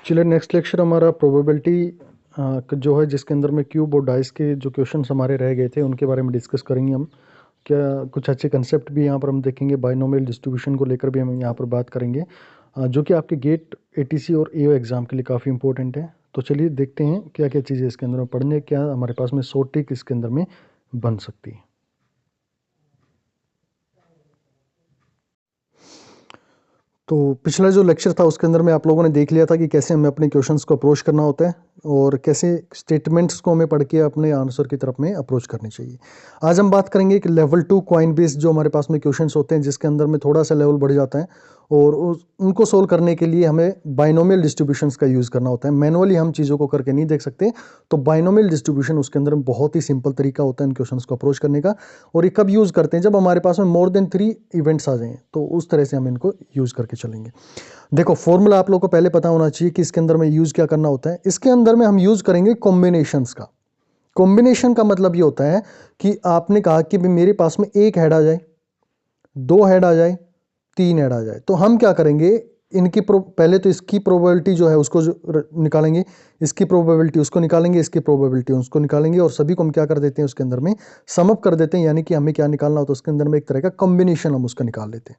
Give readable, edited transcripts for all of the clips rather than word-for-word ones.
चलिए next lecture हमारा probability जो है, जिसके अंदर में क्यूब और डाइस के जो क्वेश्चंस हमारे रह गए थे उनके बारे में डिस्कस करेंगे हम। क्या कुछ अच्छे कंसेप्ट भी यहाँ पर हम देखेंगे, बाइनोमियल डिस्ट्रीब्यूशन को लेकर भी हम यहाँ पर बात करेंगे, जो कि आपके गेट एटीसी और एओ एग्ज़ाम के लिए काफ़ी इंपॉर्टेंट है। तो चलिए देखते हैं क्या क्या चीज़ें इसके अंदर में पढ़ने, क्या हमारे पास में शॉर्ट ट्रिक इसके अंदर में बन सकती है। तो पिछला जो लेक्चर था उसके अंदर में आप लोगों ने देख लिया था कि कैसे हमें अपने क्वेश्चंस को अप्रोच करना होता है और कैसे स्टेटमेंट्स को हमें पढ़ के अपने आंसर की तरफ में अप्रोच करनी चाहिए। आज हम बात करेंगे कि लेवल 2 कॉइन बेस्ड जो हमारे पास में क्वेश्चंस होते हैं, जिसके अंदर में थोड़ा सा लेवल बढ़ जाता है और उनको सोल्व करने के लिए हमें बाइनोमियल डिस्ट्रीब्यूशंस का यूज़ करना होता है। मैनुअली हम चीज़ों को करके नहीं देख सकते, तो बाइनोमियल डिस्ट्रीब्यूशन उसके अंदर बहुत ही सिंपल तरीका होता है इन क्वेश्चंस को अप्रोच करने का। और ये कब यूज़ करते हैं? जब हमारे पास में मोर देन 3 इवेंट्स आ जाएं, तो उस तरह से हम इनको यूज़ करके चलेंगे। देखो, फॉर्मूला आप लोगों को पहले पता होना चाहिए कि इसके अंदर में यूज़ क्या करना होता है। इसके अंदर में हम यूज़ करेंगे कॉम्बिनेशंस का। कॉम्बिनेशन का मतलब ये होता है कि आपने कहा कि भी मेरे पास में एक हेड आ जाए, दो हेड आ जाए, तीन हेड आ जाए, तो हम क्या करेंगे, इनकी पहले तो इसकी प्रोबेबिलिटी जो है उसको निकालेंगे, इसकी प्रोबेबिलिटी उसको निकालेंगे, इसकी प्रोबेबिलिटी उसको निकालेंगे, और सभी को हम क्या कर देते हैं उसके अंदर में सम अप कर देते हैं। यानी कि हमें क्या निकालना होता है उसके अंदर में, एक तरह का कॉम्बिनेशन हम उसका निकाल लेते हैं।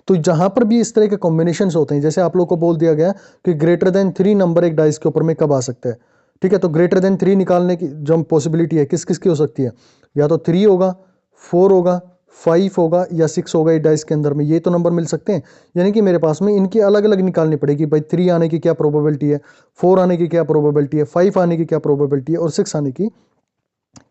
तो जहां पर भी इस तरह के कॉम्बिनेशन होते हैं, जैसे आप लोग को बोल दिया गया कि ग्रेटर देन 3 नंबर एक डाइस के ऊपर में कब आ सकता है, ठीक है, तो ग्रेटर देन 3 निकालने की जो पॉसिबिलिटी है किस किस की हो सकती है, या तो 3 होगा, 4 होगा, 5 होगा या 6 होगा। ये डाइस के अंदर में ये तो नंबर मिल सकते हैं। यानी कि मेरे पास में इनकी अलग अलग निकालनी पड़ेगी। भाई 3 आने की क्या प्रोबेबिलिटी है, 4 आने की क्या प्रोबेबिलिटी है, 5 आने की क्या प्रोबेबिलिटी है और 6 आने की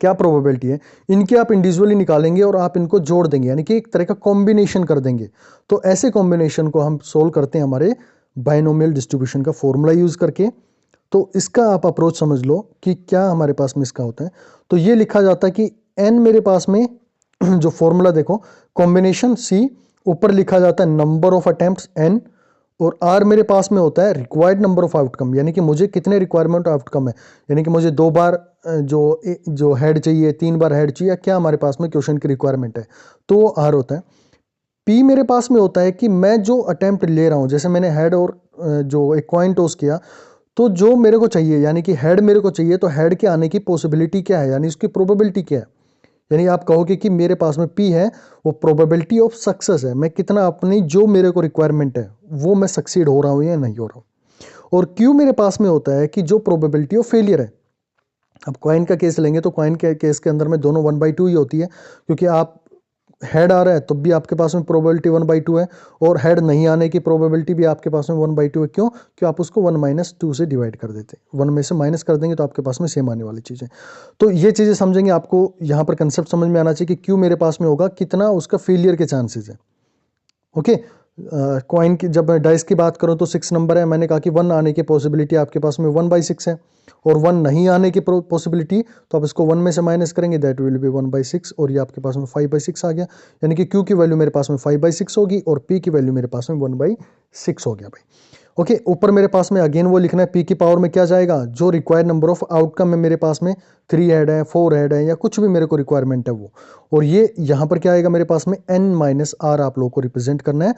क्या प्रोबेबिलिटी है। इनके आप इंडिविजुअली निकालेंगे और आप इनको जोड़ देंगे, यानी कि एक तरह का कॉम्बिनेशन कर देंगे। तो ऐसे कॉम्बिनेशन को हम सोल्व करते हैं हमारे बाइनोमियल डिस्ट्रीब्यूशन का फॉर्मूला यूज करके। तो इसका आप अप्रोच समझ लो कि क्या हमारे पास में इसका होता है। तो ये लिखा जाता है कि एन मेरे पास में जो फॉर्मूला देखो, कॉम्बिनेशन सी, ऊपर लिखा जाता है नंबर ऑफ अटेम्प्ट्स एन, और आर मेरे पास में होता है रिक्वायर्ड नंबर ऑफ आउटकम, यानी कि मुझे कितने रिक्वायरमेंट आउटकम है। यानी कि मुझे 2 बार जो हेड चाहिए, 3 बार हेड चाहिए, क्या हमारे पास में क्वेश्चन की रिक्वायरमेंट है, तो वो आर होता है। पी मेरे पास में होता है कि मैं जो अटेम्प्ट ले रहा हूं, जैसे मैंने हेड और जो एक कॉइन टॉस किया, तो जो मेरे को चाहिए, यानी कि हेड मेरे को चाहिए, तो हेड के आने की पॉसिबिलिटी क्या है, यानी उसकी प्रोबेबिलिटी क्या है। यानी आप कहोगे कि मेरे पास में पी है, वो प्रोबेबिलिटी ऑफ सक्सेस है, मैं कितना अपनी जो मेरे को रिक्वायरमेंट है वो मैं सक्सीड हो रहा हूं या नहीं हो रहा हूं। और क्यू मेरे पास में होता है कि जो प्रोबेबिलिटी ऑफ फेलियर है। अब कॉइन का केस लेंगे तो कॉइन के केस के अंदर में दोनों 1/2 ही होती है, क्योंकि आप हेड आ रहा है तब भी आपके पास में प्रोबेबिलिटी 1/2 है, और हेड नहीं आने की प्रोबेबिलिटी भी आपके पास में 1/2 है। क्यों? कि आप उसको 1 - 2 से डिवाइड कर देते हैं, 1 में से माइनस कर देंगे तो आपके पास में सेम आने वाली चीज़ें। तो ये चीज़ें समझेंगे, आपको यहाँ पर कंसेप्ट समझ में आना चाहिए कि क्यों मेरे पास में होगा, कितना उसका फेलियर के चांसेस है। ओके, कॉइन की जब मैं डाइस की बात करूं तो 6 नंबर है, मैंने कहा कि 1 आने की पॉसिबिलिटी आपके पास में 1/6 है, और 1 नहीं आने की पॉसिबिलिटी, तो आप इसको 1 में से माइनस करेंगे, दैट विल बी 1/6, और ये आपके पास में 5/6 आ गया। यानी कि क्यू की वैल्यू मेरे पास में 5/6 होगी और पी की वैल्यू मेरे पास में 1/6 हो गया भाई। ओके, ऊपर मेरे पास में अगेन वो लिखना है, पी की पावर में क्या जाएगा, जो रिक्वायर्ड नंबर ऑफ आउटकम है मेरे पास में, 3 हेड है, 4 हेड है, या कुछ भी मेरे को रिक्वायरमेंट है वो, और ये यहाँ पर क्या आएगा मेरे पास में n-r आप लोगों को रिप्रेजेंट करना है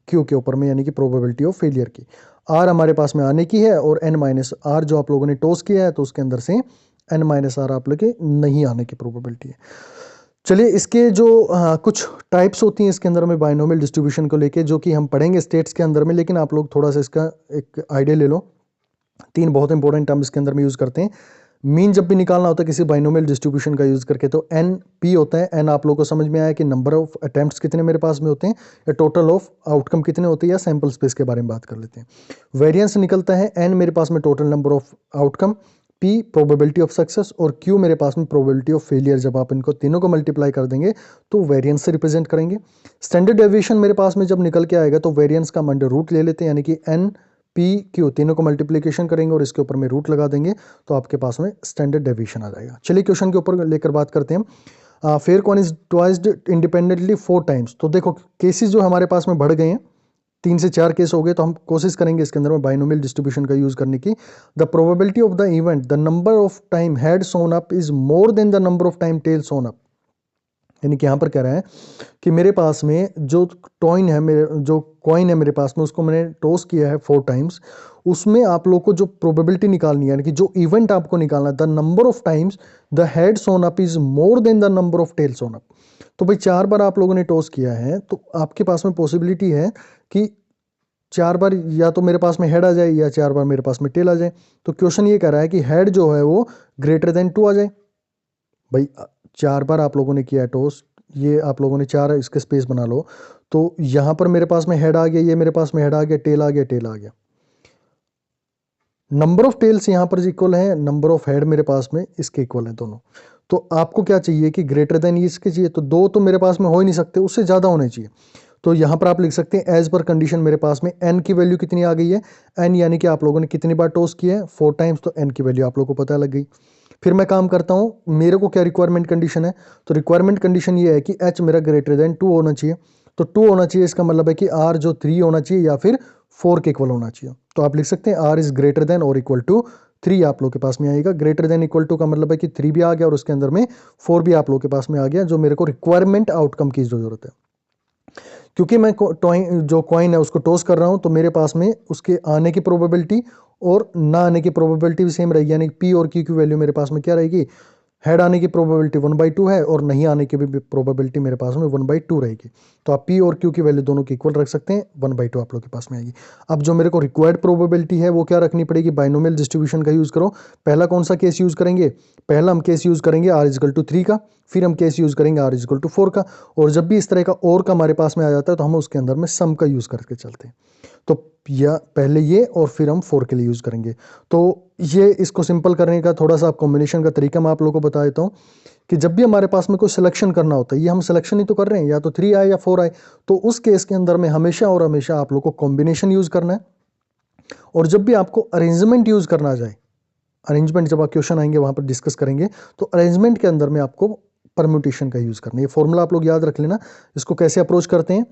क्यू के ऊपर में, यानी कि प्रोबेबिलिटी ऑफ फेलियर की। आर हमारे पास में आने की है, और n-r जो आप लोगों ने टॉस किया है तो उसके अंदर से n-r आप लोग के नहीं आने की प्रोबेबिलिटी है। चलिए, इसके जो कुछ टाइप्स होती हैं इसके अंदर में बाइनोमियल डिस्ट्रीब्यूशन को लेके, जो कि हम पढ़ेंगे स्टेट्स के अंदर में, लेकिन आप लोग थोड़ा सा इसका एक आइडिया ले लो। 3 बहुत इंपॉर्टेंट टर्म इसके अंदर में यूज करते हैं। मीन जब भी निकालना होता है किसी बाइनोमियल डिस्ट्रीब्यूशन का यूज करके, तो एन पी होता है। एन आप लोगों को समझ में आया कि नंबर ऑफ अटेम्प्ट्स कितने मेरे पास में होते हैं, या टोटल ऑफ आउटकम कितने होते हैं, या सैंपल स्पेस के बारे में बात कर लेते हैं। वेरिएंस निकलता है, एन मेरे पास में total number of outcome, P probability of success, और क्यू मेरे पास में प्रोबेबिलिटी ऑफ फेलियर। जब आप इनको तीनों को मल्टीप्लाई कर देंगे तो वेरिएंस से रिप्रेजेंट करेंगे। स्टैंडर्ड डेविएशन मेरे पास में जब निकल के आएगा तो वेरिएंस का हम अंडर रूट ले लेते हैं, यानी कि एन पी क्यू तीनों को मल्टीप्लिकेशन करेंगे और इसके ऊपर में रूट लगा देंगे, तो आपके पास में स्टैंडर्ड डेविएशन आ जाएगा। चलिए क्वेश्चन के ऊपर लेकर बात करते हैं। Fair coin is tossed independently 4 times. तो देखो, केसेस जो हमारे पास में बढ़ गए हैं, 3 से 4 केस हो गए, तो हम कोशिश करेंगे इसके अंदर में बाइनोमियल डिस्ट्रीब्यूशन का यूज करने की। The probability of the event the number of time head shown up is more than the number of time tail shown up. यानी कि यहाँ पर कह रहा है कि मेरे पास में जो कॉइन है, मेरे जो कॉइन है मेरे पास में, उसको मैंने टॉस किया है 4 टाइम्स, उसमें आप लोग को जो प्रोबेबिलिटी निकालनी है, यानी कि जो इवेंट आपको निकालना है, the number of times the head shown up is more than the number of tail shown up. तो भाई 4 बार आप लोगों ने टॉस किया है, तो आपके पास में पॉसिबिलिटी है कि 4 बार या तो मेरे पास में हेड आ जाए या 4 बार मेरे पास में टेल आ जाए। तो क्वेश्चन ये कह रहा है कि हेड जो है वो ग्रेटर देन 2 आ जाए। भाई 4 बार आप लोगों ने किया है टॉस, ये आप लोगों ने 4 इसके स्पेस बना लो, तो यहाँ पर मेरे पास में हेड आ गया, ये मेरे पास में हेड आ गया, टेल आ गया, टेल आ गया। नंबर ऑफ टेल्स यहाँ पर इक्वल है, नंबर ऑफ हेड मेरे पास में इसके इक्वल है दोनों। तो आपको क्या चाहिए कि ग्रेटर देन ये इसके चाहिए, तो 2 तो मेरे पास में हो ही नहीं सकते, उससे ज़्यादा होने चाहिए। तो यहाँ पर आप लिख सकते हैं एज पर कंडीशन मेरे पास में एन की वैल्यू कितनी आ गई है, एन यानी कि आप लोगों ने कितनी बार टॉस किया है, 4 टाइम्स, तो एन की वैल्यू आप लोगों को पता लग गई। फिर मैं काम करता हूँ, मेरे को क्या रिक्वायरमेंट कंडीशन है, तो रिक्वायरमेंट कंडीशन ये है कि एच मेरा ग्रेटर देन 2 होना चाहिए। तो 2 होना चाहिए, इसका मतलब है कि आर जो 3 होना चाहिए या फिर 4 के इक्वल होना चाहिए। तो आप लिख सकते हैं आर इज ग्रेटर देन और इक्वल टू 3 आप लोग के पास में आएगा। ग्रेटर देन इक्वल टू का मतलब है कि 3 भी आ गया और उसके अंदर में 4 भी आप लोग के पास में आ गया, जो मेरे को रिक्वायरमेंट आउटकम की जरूरत है। क्योंकि मैं जो कॉइन है उसको टॉस कर रहा हूं, तो मेरे पास में उसके आने की प्रोबेबिलिटी और ना आने की प्रोबेबिलिटी भी सेम रहेगी, यानी पी और क्यू की वैल्यू मेरे पास में क्या रहेगी, हेड आने की प्रोबेबिलिटी 1/2 है और नहीं आने की भी प्रोबेबिलिटी मेरे पास में 1/2 रहेगी। तो आप पी और क्यू की वैल्यू दोनों की इक्वल रख सकते हैं, 1/2 आप लोग के पास में आएगी। अब जो मेरे को रिक्वायर्ड प्रोबेबिलिटी है वो क्या रखनी पड़ेगी, बाइनोमियल डिस्ट्रीब्यूशन का यूज़ करो। पहला कौन सा केस यूज़ करेंगे, पहला हम केस यूज़ करेंगे r इजकल टू 3 का, फिर हम केस यूज़ करेंगे r इजकल टू 4 का, और जब भी इस तरह का और का हमारे पास में आ जाता है तो हम उसके अंदर में सम का यूज़ करके चलते हैं। तो या पहले ये और फिर हम 4 के लिए यूज़ करेंगे। तो ये इसको सिंपल करने का थोड़ा सा आप कॉम्बिनेशन का तरीका मैं आप लोगों को बता देता हूँ कि जब भी हमारे पास में कोई सिलेक्शन करना होता है, ये हम सिलेक्शन ही तो कर रहे हैं, या तो 3 आए या 4 आए, तो उस केस के अंदर में हमेशा और हमेशा आप लोग को कॉम्बिनेशन यूज़ करना है। और जब भी आपको अरेंजमेंट यूज़ करना जाए, अरेंजमेंट जब आप क्वेश्चन आएंगे वहाँ पर डिस्कस करेंगे, तो अरेंजमेंट के अंदर में आपको परम्यूटेशन का यूज़ करना है। ये फॉर्मूला आप लोग याद रख लेना। इसको कैसे अप्रोच करते हैं,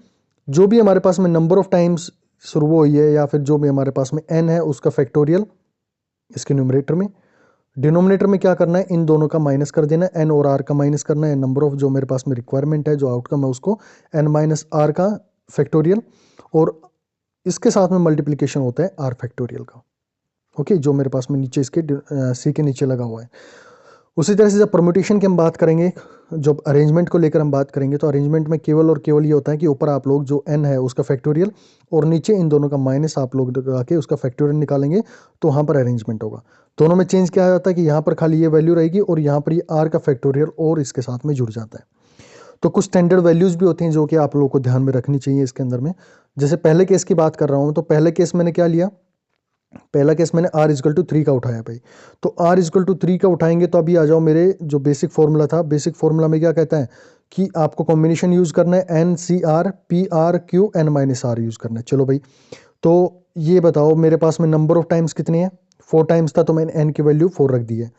जो भी हमारे पास में नंबर ऑफ टाइम्स शुरू हुई है या फिर जो भी हमारे पास में n है उसका फैक्टोरियल इसके न्यूमरेटर में, डिनोमिनेटर में क्या करना है, इन दोनों का माइनस कर देना है, n और r का माइनस करना है, नंबर ऑफ जो मेरे पास में रिक्वायरमेंट है, जो आउटकम है उसको n माइनस r का फैक्टोरियल, और इसके साथ में मल्टीप्लिकेशन होता है r फैक्टोरियल का। ओके, जो मेरे पास में नीचे इसके सी के नीचे लगा हुआ है। उसी तरह से जब परम्यूटेशन की हम बात करेंगे, जब अरेंजमेंट को लेकर हम बात करेंगे, तो अरेंजमेंट में केवल और केवल ये होता है कि ऊपर आप लोग जो n है उसका फैक्टोरियल और नीचे इन दोनों का माइनस आप लोग लगा के उसका फैक्टोरियल निकालेंगे, तो वहाँ पर अरेंजमेंट होगा। दोनों में चेंज क्या जाता है कि यहाँ पर खाली ये वैल्यू रहेगी और यहाँ पर ये r का फैक्टोरियल और इसके साथ में जुड़ जाता है। तो कुछ स्टैंडर्ड वैल्यूज़ भी होती हैं जो कि आप लोगों को ध्यान में रखनी चाहिए इसके अंदर में। जैसे पहले केस की बात कर रहा हूँ, तो पहले केस मैंने क्या लिया, पहला केस मैंने r इजकल टू 3 का उठाया भाई। तो r इजकल टू 3 का उठाएंगे तो अभी आ जाओ मेरे जो बेसिक फॉर्मूला था, बेसिक फॉर्मूला में क्या कहता है कि आपको कॉम्बिनेशन यूज़ करना है, N C R P R Q N minus R use करना है। चलो भाई, तो ये बताओ मेरे पास में नंबर ऑफ टाइम्स कितने हैं, 4 टाइम्स था, तो मैंने एन की वैल्यू 4 रख दी है।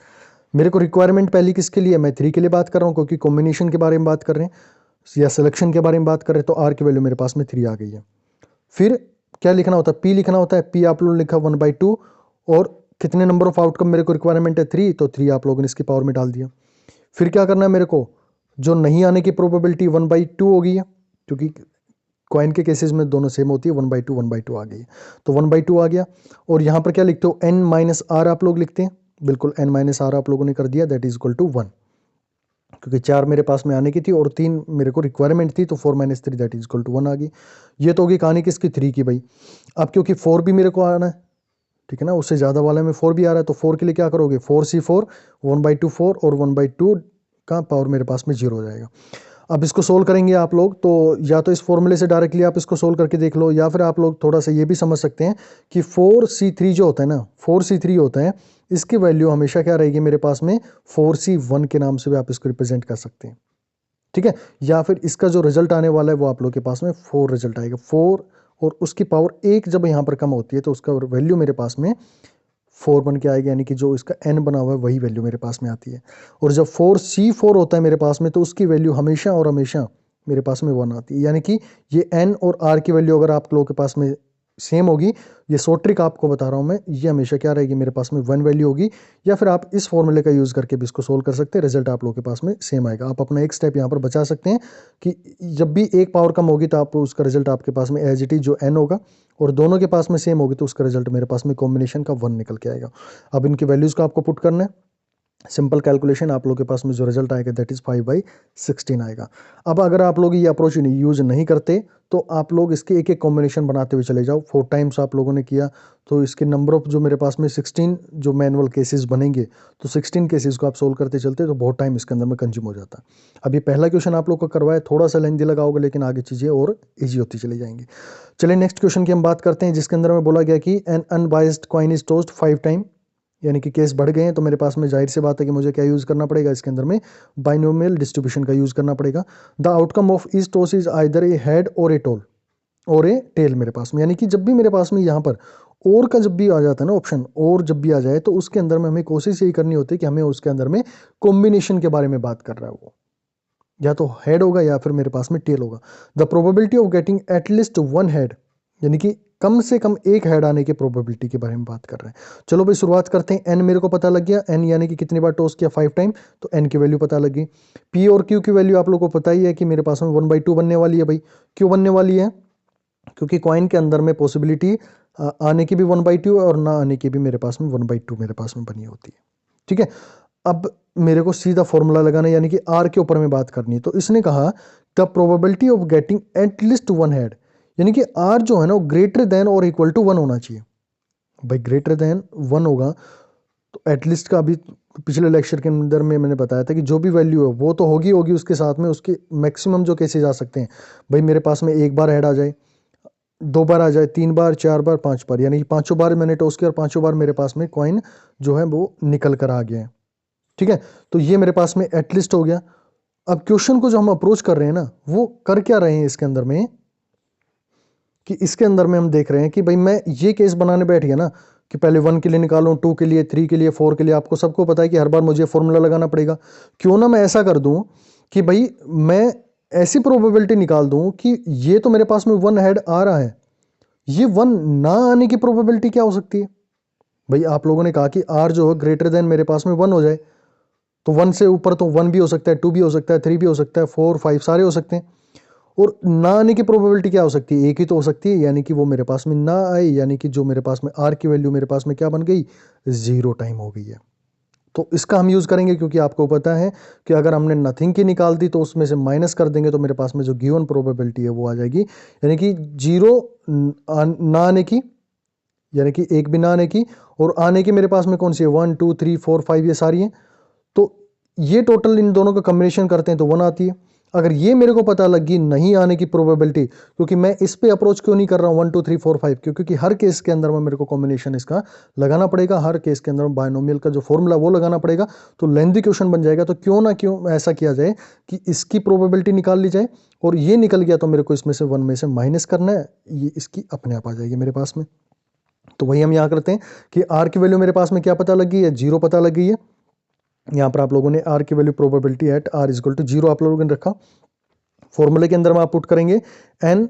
मेरे को रिक्वायरमेंट पहली किसके लिए, मैं 3 के लिए बात कर रहा हूँ क्योंकि कॉम्बिनेशन के बारे में बात कर रहे हैं या सिलेक्शन के बारे में बात कर रहे हैं, तो आर की वैल्यू मेरे पास में 3 आ गई है। फिर क्या लिखना होता है, पी लिखना होता है, पी आप लोगों ने लिखा 1/2, और कितने नंबर ऑफ आउटकम मेरे को रिक्वायरमेंट है 3, तो 3 आप लोगों ने इसकी पावर में डाल दिया। फिर क्या करना है मेरे को, जो नहीं आने की प्रोबेबिलिटी 1/2 हो गई है, क्योंकि कॉइन के केसेस में दोनों सेम होती है, 1/2 आ गई है, तो 1/2 आ गया। और यहाँ पर क्या लिखते हो, n माइनस आर आप लोग लिखते हैं, बिल्कुल n माइनस आर आप लोगों ने कर दिया, दैट इज इक्वल टू 1, क्योंकि 4 मेरे पास में आने की थी और 3 मेरे को रिक्वायरमेंट थी, तो 4 minus 3 that is equal to 1 आ गई। ये तो होगी कहानी किसकी, 3 की भाई। अब क्योंकि 4 भी मेरे को आना है, ठीक है ना, उससे ज़्यादा वाले में 4 भी आ रहा है, तो 4 के लिए क्या करोगे, 4c4 1/2 4 और 1/2 का पावर मेरे पास में 0 हो जाएगा। अब इसको सोल्व करेंगे आप लोग, तो या तो इस फॉर्मूले से डायरेक्टली आप इसको सोल्व करके देख लो, या फिर आप लोग थोड़ा सा ये भी समझ सकते हैं कि 4c3 जो होता है ना, 4c3 होता है, इसकी वैल्यू हमेशा क्या रहेगी मेरे पास में, 4c1 के नाम से भी आप इसको रिप्रेजेंट कर सकते हैं, ठीक है। या फिर इसका जो रिजल्ट आने वाला है वो आप लोग के पास में 4 रिजल्ट आएगा, 4 और उसकी पावर 1 जब यहाँ पर कम होती है तो उसका वैल्यू मेरे पास में 4 बन के आएगा, यानी कि जो इसका n बना हुआ है वही वैल्यू मेरे पास में आती है। और जब 4c4 होता है मेरे पास में, तो उसकी वैल्यू हमेशा और हमेशा मेरे पास में 1 आती है, यानी कि ये n और r की वैल्यू अगर आप लोगों के पास में सेम होगी। ये शॉर्ट ट्रिक आपको बता रहा हूँ मैं, ये हमेशा क्या रहेगी, मेरे पास में 1 वैल्यू होगी, या फिर आप इस फॉर्मूले का यूज़ करके भी इसको सोल्व कर सकते हैं, रिजल्ट आप लोगों के पास में सेम आएगा। आप अपना एक स्टेप यहाँ पर बचा सकते हैं कि जब भी एक पावर कम होगी तो आप उसका रिजल्ट आपके पास में एज इट इज जो n होगा, और दोनों के पास में सेम होगी तो उसका रिजल्ट मेरे पास में कॉम्बिनेशन का 1 निकल के आएगा। अब इनकी वैल्यूज़ को आपको पुट करना है, सिंपल कैलकुलेशन, आप लोगों के पास में जो रिजल्ट आएगा दैट इज़ 5/16 आएगा। अब अगर आप लोग ये अप्रोच यूज़ नहीं करते तो आप लोग इसके एक एक कॉम्बिनेशन बनाते हुए चले जाओ। 4 टाइम्स आप लोगों ने किया तो इसके नंबर ऑफ जो मेरे पास में 16 जो मैनुअल केसेस बनेंगे, तो 16 केसेस को आप सोल्व करते चलते तो बहुत टाइम इसके अंदर में कंज्यूम हो जाता है। अब ये पहला क्वेश्चन आप लोग को करवाया, थोड़ा सा लेंथी लगा होगा, लेकिन आगे चीज़ें और ईजी होती चली जाएंगी। चलिए नेक्स्ट क्वेश्चन की हम बात करते हैं, जिसके अंदर में बोला गया कि an unbiased coin is tossed 5 time, यानी कि केस बढ़ गए हैं तो मेरे पास में जाहिर सी बात है कि मुझे क्या यूज़ करना पड़ेगा, इसके अंदर में बाइनोमियल डिस्ट्रीब्यूशन का यूज़ करना पड़ेगा। The outcome of each toss is either A head और ए टोल और ए टेल मेरे पास में, यानी कि जब भी मेरे पास में यहाँ पर और का जब भी आ जाता है ना ऑप्शन, और जब भी आ जाए तो उसके अंदर में हमें कोशिश यही करनी होती है कि हमें उसके अंदर में कॉम्बिनेशन के बारे में बात कर रहा है, वो या तो हेड होगा या फिर मेरे पास में टेल होगा। The probability of getting at least 1 head, यानी कि कम से कम एक हेड आने की प्रोबेबिलिटी के बारे में बात कर रहे हैं। चलो भाई शुरुआत करते हैं। एन मेरे को पता लग गया, एन यानी कि कितनी बार टॉस किया, 5 टाइम, तो एन की वैल्यू पता लगी। पी और क्यू की वैल्यू आप लोगों को पता ही है कि मेरे पास में 1/2 बनने वाली है। भाई क्यों बनने वाली है, क्योंकि कॉइन के अंदर में पॉसिबिलिटी आने की भी 1/2 और ना आने की भी मेरे पास में 1/2 मेरे पास में बनी होती है। ठीक है, अब मेरे को सीधा फॉर्मूला लगाना है, यानी कि आर के ऊपर में बात करनी है। तो इसने कहा the probability of getting at least 1 head, यानी कि आर जो है ना वो ग्रेटर देन और इक्वल टू 1 होना चाहिए। भाई ग्रेटर देन 1 होगा तो एटलीस्ट का अभी पिछले लेक्चर के अंदर में मैंने बताया था कि जो भी वैल्यू है वो तो होगी होगी, उसके साथ में उसके मैक्सिमम जो केसेस आ सकते हैं, भाई मेरे पास में एक बार हेड आ जाए, 2 बार आ जाए, 3 बार, 4 बार, 5 बार, यानी कि 5 बार मैंने टॉस किया और 5 बार मेरे पास में कॉइन जो है वो निकल कर आ गया है। ठीक है, तो ये मेरे पास में एटलीस्ट हो गया। अब क्वेश्चन को जो हम अप्रोच कर रहे हैं ना, वो कर क्या रहे हैं इसके अंदर में, कि इसके अंदर में हम देख रहे हैं कि भाई मैं ये केस बनाने बैठ गया ना कि पहले 1 के लिए निकालूं, 2 के लिए, 3 के लिए, 4 के लिए। आपको सबको पता है कि हर बार मुझे फॉर्मूला लगाना पड़ेगा। क्यों ना मैं ऐसा कर दूं कि भाई मैं ऐसी प्रोबेबिलिटी निकाल दूं कि ये तो मेरे पास में 1 हेड आ रहा है, ये 1 ना आने की प्रोबेबिलिटी क्या हो सकती है। भाई आप लोगों ने कहा कि आर जो है ग्रेटर देन मेरे पास में 1 हो जाए, तो 1 से ऊपर तो 1 भी हो सकता है, 2 भी हो सकता है, 3 भी हो सकता है, 4, 5 सारे हो सकते हैं। और ना आने की प्रोबेबिलिटी क्या हो सकती है, एक ही तो हो सकती है, यानी कि वो मेरे पास में ना आए, यानी कि जो मेरे पास में आर की वैल्यू मेरे पास में क्या बन गई, 0 टाइम हो गई है। तो इसका हम यूज़ करेंगे, क्योंकि आपको पता है कि अगर हमने नथिंग की निकाल दी तो उसमें से माइनस कर देंगे तो मेरे पास में जो गिवन प्रोबेबिलिटी है वो आ जाएगी, यानी कि 0 ना आने की, यानी कि एक भी ना आने की, और आने की मेरे पास में कौन सी है, 1, 2, 3, 4, 5 ये सारी हैं। तो ये टोटल इन दोनों का कॉम्बिनेशन करते हैं तो 1 आती है। अगर ये मेरे को पता लगी नहीं आने की प्रोबेबिलिटी, क्योंकि मैं इस पे अप्रोच क्यों नहीं कर रहा हूँ 1, 2, 3, 4, 5, क्योंकि हर केस के अंदर में मेरे को कॉम्बिनेशन इसका लगाना पड़ेगा, हर केस के अंदर में बायनोमियल का जो फॉर्मूला वो लगाना पड़ेगा, तो लेंथी क्वेश्चन बन जाएगा। तो क्यों ना क्यों ऐसा किया जाए कि इसकी प्रोबेबिलिटी निकाल ली जाए, और ये निकल गया तो मेरे को इसमें से 1 में से माइनस करना है, ये इसकी अपने आप आ जाएगी मेरे पास में। तो वही हम यहाँ करते हैं कि आर की वैल्यू मेरे पास में क्या पता लगी है, 0 पता लग गई है। यहाँ पर आप लोगों ने आर की value probability at R equal to 0 आप लोगों ने रखा। फॉर्मूले के अंदर में आप पुट करेंगे, एन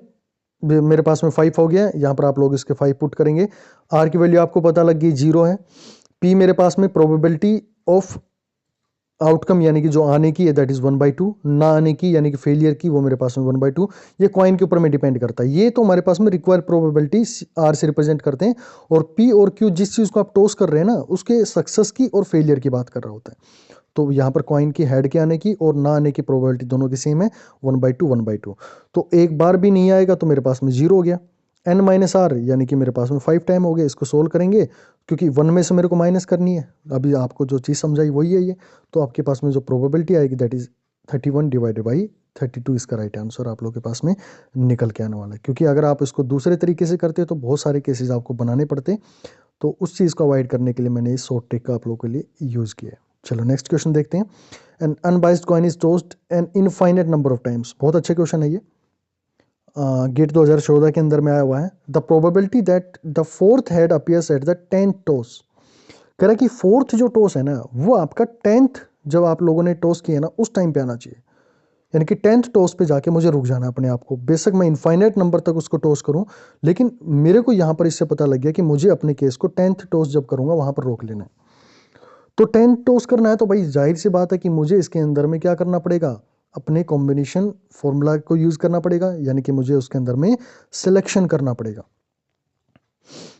मेरे पास में 5 हो गया है, यहाँ पर आप लोग इसके 5 पुट करेंगे। आर की वैल्यू आपको पता लग गई 0 है। पी मेरे पास में प्रोबेबिलिटी ऑफ आउटकम यानी कि जो आने की है दैट इज 1/2, ना आने की यानी कि फेलियर की वो मेरे पास में 1/2। ये कॉइन के ऊपर में डिपेंड करता है। ये तो हमारे पास में रिक्वायर्ड प्रोबेबिलिटी आर से रिप्रेजेंट करते हैं, और पी और क्यू जिस चीज़ को आप टॉस कर रहे हैं ना उसके सक्सेस की और फेलियर की बात कर रहा होता है। तो यहाँ पर कॉइन की हेड के आने की और ना आने की प्रोबेबिलिटी दोनों की सेम है, 1/2 1/2। तो एक बार भी नहीं आएगा तो मेरे पास में 0 हो गया। n माइनस आर यानी कि मेरे पास में 5 टाइम हो गया। इसको सोल्व करेंगे क्योंकि 1 में से मेरे को माइनस करनी है। अभी आपको जो चीज़ समझाई वही है ये। तो आपके पास में जो प्रोबेबिलिटी आएगी दैट इज 31 डिवाइडेड बाई 32 इसका राइट आंसर आप लोगों के पास में निकल के आने वाला है। क्योंकि अगर आप इसको दूसरे तरीके से करते तो बहुत सारे केसेस आपको बनाने पड़ते, तो उस चीज़ को अवॉइड करने के लिए मैंने इस शॉर्ट ट्रिक का आप लोगों के लिए यूज़ किया है। चलो नेक्स्ट क्वेश्चन देखते हैं। An unbiased coin is tossed an infinite number of times. बहुत अच्छा क्वेश्चन है ये, गेट 2014 के अंदर में आया हुआ है। The probability that the fourth head appears at the 10th toss. कह रहा है कि फोर्थ जो टॉस है ना वो आपका 10th जब आप लोगों ने टॉस किया ना उस टाइम पे आना चाहिए। यानी कि 10th टॉस पे जाके मुझे रुक जाना है अपने आप को। बेशक मैं इनफाइनाइट नंबर तक उसको टॉस करूं, लेकिन मेरे को यहाँ पर इससे पता लग गया कि मुझे अपने केस को 10th टॉस जब करूंगा वहां पर रोक लेना है। तो 10th टॉस करना है तो भाई जाहिर सी बात है कि मुझे इसके अंदर में क्या करना पड़ेगा, अपने कॉम्बिनेशन फॉर्मूला को यूज करना पड़ेगा, यानी कि मुझे उसके अंदर में सिलेक्शन करना पड़ेगा।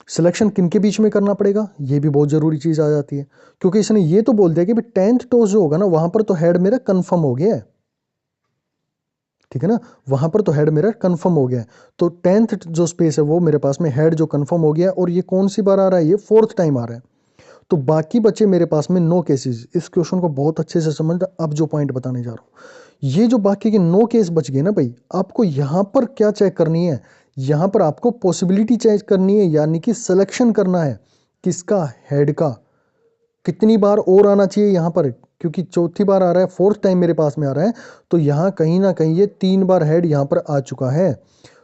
सिलेक्शन किन के बीच में करना पड़ेगा, ये भी बहुत जरूरी चीज आ जाती है, क्योंकि इसने ये तो बोल दिया कि भाई 10th टॉस जो होगा ना वहां पर तो हेड मेरा कंफर्म हो गया है, ठीक है ना, वहां पर तो हेड मेरा कंफर्म हो गया है। तो 10th जो स्पेस है वो मेरे पास में हेड जो कंफर्म हो गया है, और ये कौन सी बार आ रहा है, ये 4th टाइम आ रहा है। तो बाकी बचे मेरे पास में 9 केसेस। इस क्वेश्चन को बहुत अच्छे से समझना। अब जो पॉइंट बताने जा रहा हूं, ये जो बाकी के 9 केस बच गए ना भाई, आपको यहां पर क्या चेक करनी है, यहां पर आपको पॉसिबिलिटी चेक करनी है, यानी कि सिलेक्शन करना है किसका, हेड का। कितनी बार और आना चाहिए यहाँ पर, क्योंकि चौथी बार आ रहा है, 4th टाइम मेरे पास में आ रहा है, तो यहाँ कहीं ना कहीं ये 3 बार हेड यहाँ पर आ चुका है।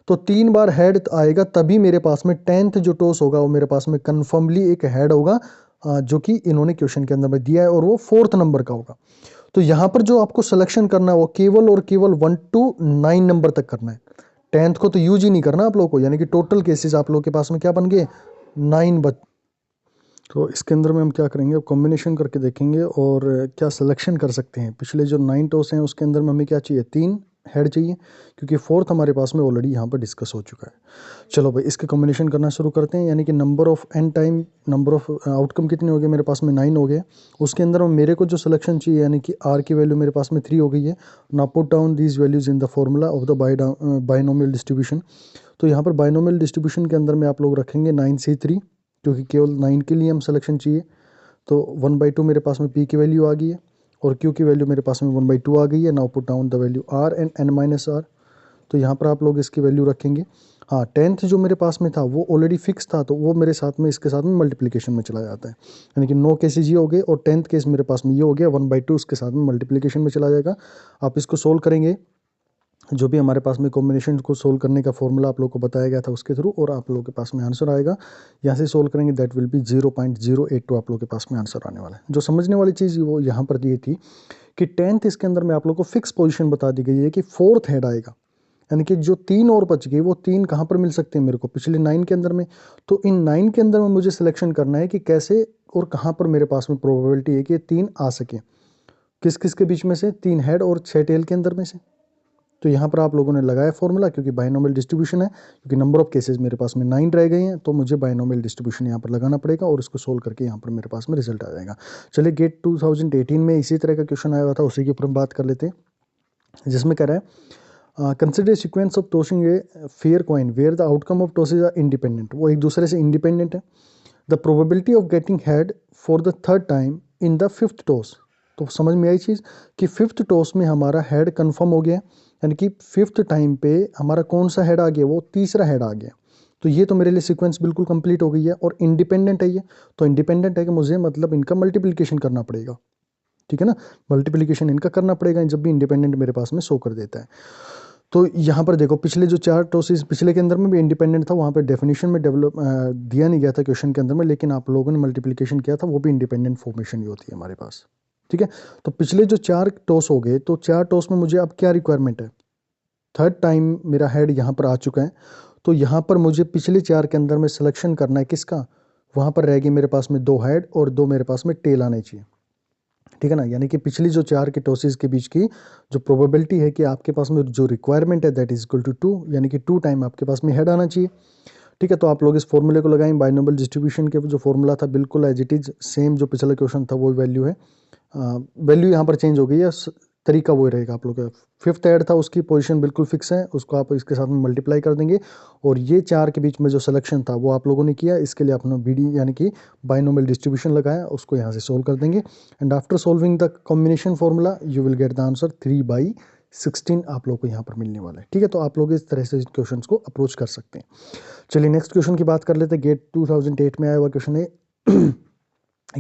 तो 3 बार हेड आएगा तभी मेरे पास में 10th जो टॉस होगा वो मेरे पास में कन्फर्मली एक हेड होगा, जो कि इन्होंने क्वेश्चन के अंदर में दिया है, और वो 4th नंबर का होगा। तो यहाँ पर जो आपको सिलेक्शन करना है वो केवल और केवल 1 to 9 नंबर तक करना है। 10th को तो यूज ही नहीं करना आप लोगों को, यानी कि टोटल केसेस आप लोगों के पास में क्या बन गए, 9 बच। तो इसके अंदर में हम क्या करेंगे, अब कॉम्बिनेशन करके देखेंगे और क्या सिलेक्शन कर सकते हैं। पिछले जो 9 टॉस हैं उसके अंदर में हमें क्या चाहिए, 3 हेड चाहिए, क्योंकि 4th हमारे पास में ऑलरेडी यहाँ पर डिस्कस हो चुका है। चलो भाई इसके कॉम्बिनेशन करना शुरू करते हैं, यानी कि number of N time, number of outcome कितने हो गए मेरे पास में, 9 हो गए। उसके अंदर में मेरे को जो सिलेक्शन चाहिए, यानी कि आर की वैल्यू मेरे पास में 3 हो गई है। Now put down these values in the formula of the binomial distribution. तो यहाँ पर बाइनोमियल डिस्ट्रीब्यूशन के अंदर में आप लोग रखेंगे 9C3, क्योंकि केवल 9 के लिए हम सिलेक्शन चाहिए। तो 1/2 मेरे पास में p की वैल्यू आ गई है, और q की वैल्यू मेरे पास में 1/2 आ गई है। Now put down the value r and n minus r। तो यहाँ पर आप लोग इसकी वैल्यू रखेंगे। हाँ, 10th जो मेरे पास में था वो ऑलरेडी फिक्स था, तो वो मेरे साथ में इसके साथ में मल्टीप्लिकेशन में चला जाता है, यानी कि 9 केसेज ये हो गए, और 10th केस मेरे पास में ये हो गया 1/2 उसके साथ में मल्टीप्लिकेशन में चला जाएगा। आप इसको सोल्व करेंगे, जो भी हमारे पास में कॉम्बिनेशन को सोल्व करने का फॉर्मूला आप लोगों को बताया गया था उसके थ्रू, और आप लोगों के पास में आंसर आएगा। यहाँ से सोल्व करेंगे, दैट विल बी 0.082 आप लोगों के पास में आंसर आने वाला है। जो समझने वाली चीज़ वो यहाँ पर दी थी कि 10th इसके अंदर में आप लोगों को फिक्स पोजीशन बता दी गई है कि 4th हेड आएगा, यानी कि जो 3 और बच गए वो 3 कहाँ पर मिल सकते हैं मेरे को, पिछले 9 के अंदर में। तो इन 9 के अंदर में मुझे सिलेक्शन करना है कि कैसे और कहाँ पर मेरे पास में प्रोबेबिलिटी है कि ये 3 आ सके, किस किस के बीच में से, 3 हेड और 6 टेल के अंदर में से। तो यहाँ पर आप लोगों ने लगाया फॉर्मूला, क्योंकि बाइनोमियल डिस्ट्रीब्यूशन है, क्योंकि नंबर ऑफ केसेस मेरे पास में 9 रह गए हैं, तो मुझे बाइनोमियल डिस्ट्रीब्यूशन यहाँ पर लगाना पड़ेगा, और इसको सोल्व करके यहाँ पर मेरे पास में रिजल्ट आ जाएगा। चलिए गेट 2018 में इसी तरह का क्वेश्चन आया हुआ था, उसी के ऊपर हम बात कर लेते हैं, जिसमें कह रहा है consider sequence of tossing a fair coin where the outcome of tosses are independent. वो एक दूसरे से इंडिपेंडेंट है। The probability of getting head for the 3rd time in the 5th toss. तो समझ में आई चीज़ कि 5th टॉस में हमारा हेड कंफर्म हो गया, यानी कि 5th टाइम पे हमारा कौन सा हेड आ गया, वो 3रा हेड आ गया। तो ये तो मेरे लिए सीक्वेंस बिल्कुल कंप्लीट हो गई है, और इंडिपेंडेंट है ये। तो इंडिपेंडेंट है कि मुझे मतलब इनका मल्टीप्लिकेशन करना पड़ेगा, ठीक है ना, मल्टीप्लिकेशन इनका करना पड़ेगा जब भी इंडिपेंडेंट मेरे पास में शो कर देता है। तो यहाँ पर देखो, पिछले जो 4 टॉसेस पिछले के अंदर में भी इंडिपेंडेंट था, वहाँ पे डेफिनेशन में दिया नहीं गया था क्वेश्चन के अंदर में, लेकिन आप लोगों ने मल्टीप्लिकेशन किया था, वो भी इंडिपेंडेंट फॉर्मेशन ही होती है हमारे पास, ठीक है। तो पिछले जो 4 टॉस हो गए, तो 4 टॉस में मुझे अब क्या रिक्वायरमेंट है, 3rd टाइम मेरा हेड यहाँ पर आ चुका है। तो यहाँ पर मुझे पिछले 4 के अंदर में सिलेक्शन करना है किसका, वहाँ पर रह गई मेरे पास में 2 हेड और 2 मेरे पास में टेल आने चाहिए, ठीक है ना। यानी कि पिछली जो 4 के टॉसेस के बीच की जो प्रोबेबिलिटी है कि आपके पास में जो रिक्वायरमेंट है दैट इज इक्वल टू 2, यानी कि 2 टाइम आपके पास में हेड आना चाहिए, ठीक है। तो आप लोग इस फॉर्मूले को लगाएं, बाइनोमियल डिस्ट्रीब्यूशन के जो फॉर्मूला था बिल्कुल एज इट इज सेम जो पिछला क्वेश्चन था वो वैल्यू है। वैल्यू यहाँ पर चेंज हो गई है, तरीका वही रहेगा आप लोग का। 5th ऐड था उसकी पोजीशन बिल्कुल फिक्स है, उसको आप इसके साथ में मल्टीप्लाई कर देंगे, और ये 4 के बीच में जो सिलेक्शन था वो आप लोगों ने किया, इसके लिए आपने BD यानी कि बाइनोमियल डिस्ट्रीब्यूशन लगाया, उसको यहाँ से सोल्व कर देंगे। And after solving the combination formula you will get the answer 3/16 आप लोग को यहाँ पर मिलने वाला है, ठीक है। तो आप लोग इस तरह से क्वेश्चन को अप्रोच कर सकते हैं। चलिए नेक्स्ट क्वेश्चन की बात कर लेते हैं। गेट 2008 में आया हुआ क्वेश्चन है,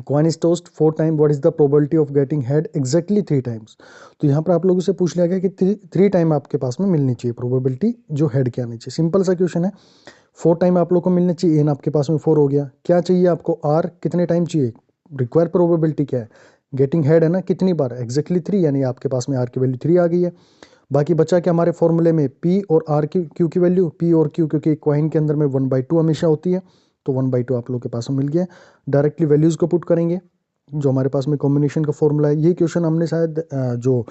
coin is tossed 4 time, what is the probability of getting head exactly 3 times. तो यहाँ पर आप लोगों से पूछ लिया गया कि 3 टाइम आपके पास में मिलनी चाहिए प्रोबेबिलिटी जो हेड के आनी चाहिए। सिंपल सा क्वेश्चन है, 4 टाइम आप लोग को मिलना चाहिए, एन आपके पास में 4 हो गया। क्या चाहिए आपको, आर कितने टाइम चाहिए, रिक्वायर प्रोबेबिलिटी क्या है, गेटिंग हेड है ना, कितनी बार, एग्जैक्टली 3, यानी आपके पास में आर की वैल्यू 3 आ गई है। बाकी बचा क्या हमारे फॉर्मूले में, पी और आर की क्यू की वैल्यू, पी और क्यू क्योंकि कॉइन के अंदर में 1/2 हमेशा होती है, तो 1/2 आप लोग के पास में मिल गया। डायरेक्टली वैल्यूज़ को पुट करेंगे जो हमारे पास में कॉम्बिनेशन का फॉर्मूला है। ये क्वेश्चन हमने शायद जो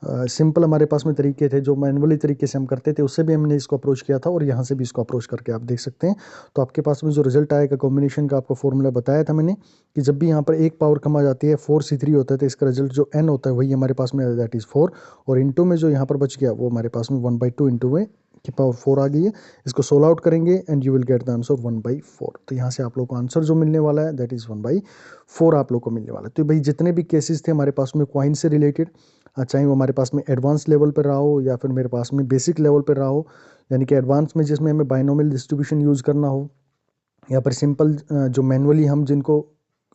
सिंपल हमारे पास में तरीके थे, जो मैनुअली तरीके से हम करते थे, उससे भी हमने इसको अप्रोच किया था और यहाँ से भी इसको अप्रोच करके आप देख सकते हैं। तो आपके पास में जो रिजल्ट आएगा कॉम्बिनेशन का, आपको फॉर्मूला बताया था मैंने कि जब भी यहाँ पर एक पावर कम आ जाती है, 4C3 होता है, तो इसका रिजल्ट जो n होता है वही हमारे पास में दैट इज़ 4, और इंटू में जो यहाँ पर बच गया वो हमारे पास में 1/2 इंटू में की पावर 4 आ गई है। इसको सोल्व आउट करेंगे and you will get the answer 1/4। तो यहाँ से आप लोग को आंसर जो मिलने वाला है दैट इज़ 1/4 आप लोग को मिलने वाला है। तो भाई जितने भी केसेस थे हमारे पास में कॉइन से रिलेटेड, चाहे वो हमारे पास में एडवांस लेवल पर रहा हो या फिर मेरे पास में बेसिक लेवल पर रहा हो, यानी कि एडवांस में जिसमें हमें बाइनोमियल डिस्ट्रीब्यूशन यूज़ करना हो, या फिर सिंपल जो मैनुअली हम जिनको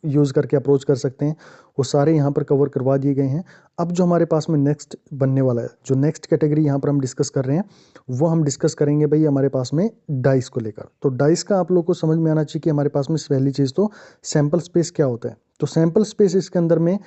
यूज़ करके अप्रोच कर सकते हैं, वो सारे यहाँ पर कवर करवा दिए गए हैं। अब जो हमारे पास में नेक्स्ट बनने वाला है, जो नेक्स्ट कैटेगरी यहाँ पर हम डिस्कस कर रहे हैं, वो हम डिस्कस करेंगे भाई हमारे पास में डाइस को लेकर। तो डाइस का आप लोग को समझ में आना चाहिए कि हमारे पास में पहली चीज़ तो सैम्पल स्पेस क्या होता है। तो सैम्पल स्पेस इसके अंदर में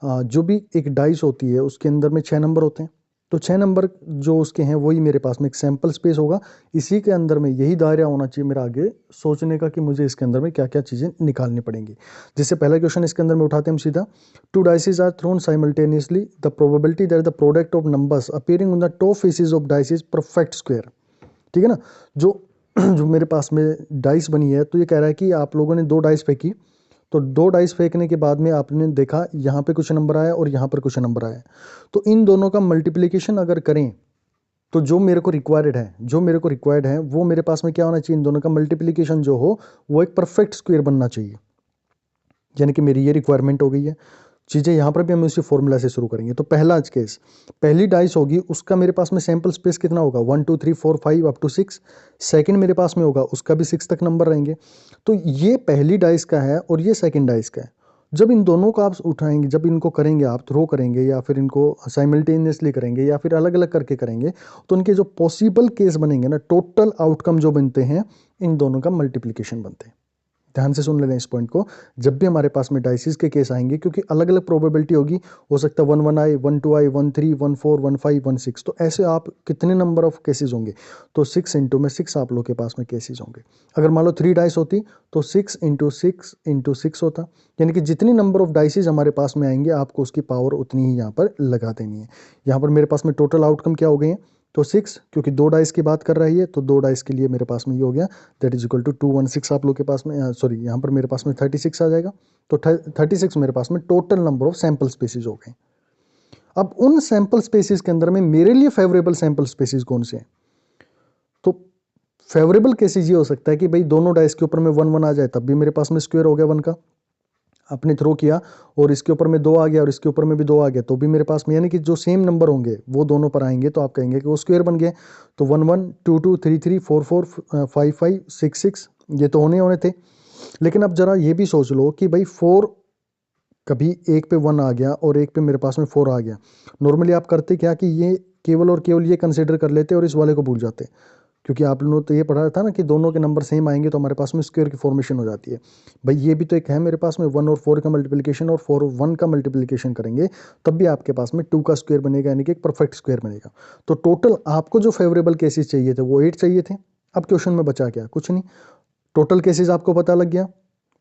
जो भी एक डाइस होती है उसके अंदर में 6 नंबर होते हैं। तो 6 नंबर जो उसके हैं वही मेरे पास में एक सैम्पल स्पेस होगा। इसी के अंदर में यही दायरा होना चाहिए मेरा आगे सोचने का कि मुझे इसके अंदर में क्या क्या चीज़ें निकालनी पड़ेंगी। जैसे पहला क्वेश्चन इसके अंदर में उठाते हैं हम सीधा, 2 dices are thrown simultaneously, the probability that the product of numbers appearing on the top faces of dice is perfect square. ठीक है ना। जो जो मेरे पास में डाइस बनी है, तो ये कह रहा है कि आप लोगों ने 2 डाइस फेंकी, तो 2 डाइस फेंकने के बाद में आपने देखा यहाँ पे कुछ नंबर आया और यहाँ पर कुछ नंबर आया, तो इन दोनों का मल्टीप्लिकेशन अगर करें तो जो मेरे को रिक्वायर्ड है वो मेरे पास में क्या होना चाहिए, इन दोनों का मल्टीप्लिकेशन जो हो वो एक परफेक्ट स्क्वायर बनना चाहिए। यानी कि मेरी ये रिक्वायरमेंट हो गई है। चीज़ें यहाँ पर भी हम इसी फॉर्मूला से शुरू करेंगे। तो पहला केस, पहली डाइस होगी उसका मेरे पास में सैम्पल स्पेस कितना होगा, 1 2 3 4 5 अप टू 6। सेकंड मेरे पास में होगा उसका भी 6 तक नंबर रहेंगे। तो ये पहली डाइस का है और ये सेकंड डाइस का है। जब इन दोनों को आप उठाएंगे, जब इनको करेंगे आप थ्रो करेंगे या फिर इनको साइमल्टेनियसली करेंगे या फिर अलग अलग करके करेंगे, तो उनके जो पॉसिबल केस बनेंगे ना, टोटल आउटकम जो बनते हैं, इन दोनों का मल्टीप्लिकेशन बनते हैं। ध्यान से सुन लेना इस पॉइंट को। जब भी हमारे पास में डाइसिस के केस आएंगे, क्योंकि अलग अलग प्रोबेबिलिटी होगी, हो सकता है 1 1 आए, 1 2 आए, 1 3 1 4 1 5 1 6, तो ऐसे आप कितने नंबर ऑफ केसेस होंगे, तो 6 इंटू में 6 आप लोग के पास में केसेस होंगे। अगर मान लो 3 डाइस होती तो 6 इंटू 6 इंटू 6 होता, यानी कि जितनी नंबर ऑफ डाइसिस हमारे पास में आएंगे आपको उसकी पावर उतनी ही यहाँ पर लगा देनी है। यहाँ पर मेरे पास में टोटल आउटकम क्या हो गए हैं, तो 6, क्योंकि 2 डाइस की बात कर रही है तो 2 डाइस के लिए मेरे पास में ये हो गया, दैट इज इक्वल टू 216 आप लोग के पास में, सॉरी यहाँ पर मेरे पास में 36 आ जाएगा। तो 36 मेरे पास में total number of sample spaces हो गए। अब उन सैंपल स्पेसिस के अंदर में मेरे लिए फेवरेबल सैंपल स्पेसिस कौन से हैं, तो फेवरेबल केसेस ये हो सकता है कि भाई दोनों डाइस के ऊपर में 1 1 आ जाए, तब भी मेरे पास में स्क्वायर हो गया 1 का। आपने थ्रो किया और इसके ऊपर में 2 आ गया और इसके ऊपर में भी 2 आ गया, तो भी मेरे पास में, यानी कि जो सेम नंबर होंगे वो दोनों पर आएंगे तो आप कहेंगे कि वो स्क्वायर बन गए। तो 1 1 2 2 3 3 4 4 5 5 6 6 ये तो होने थे। लेकिन अब जरा ये भी सोच लो कि भाई 4, कभी एक पे 1 आ गया और एक पे मेरे पास में 4 आ गया। नॉर्मली आप करते क्या कि ये केवल और केवल ये कंसिडर कर लेते और इस वाले को भूल जाते, क्योंकि आप लोगों ने तो ये पढ़ा था ना कि दोनों के नंबर सेम आएंगे तो हमारे पास में स्क्वायर की फॉर्मेशन हो जाती है। भाई ये भी तो एक है मेरे पास में 1 और 4 का मल्टीप्लिकेशन, और 4 और 1 का मल्टीप्लिकेशन करेंगे तब भी आपके पास में 2 का स्क्वायर बनेगा, यानी कि एक परफेक्ट स्क्वायर बनेगा। तो टोटल आपको जो फेवरेबल केसेस चाहिए थे वो 8 चाहिए थे। अब क्वेश्चन में बचा क्या, कुछ नहीं, टोटल केसेस आपको पता लग गया,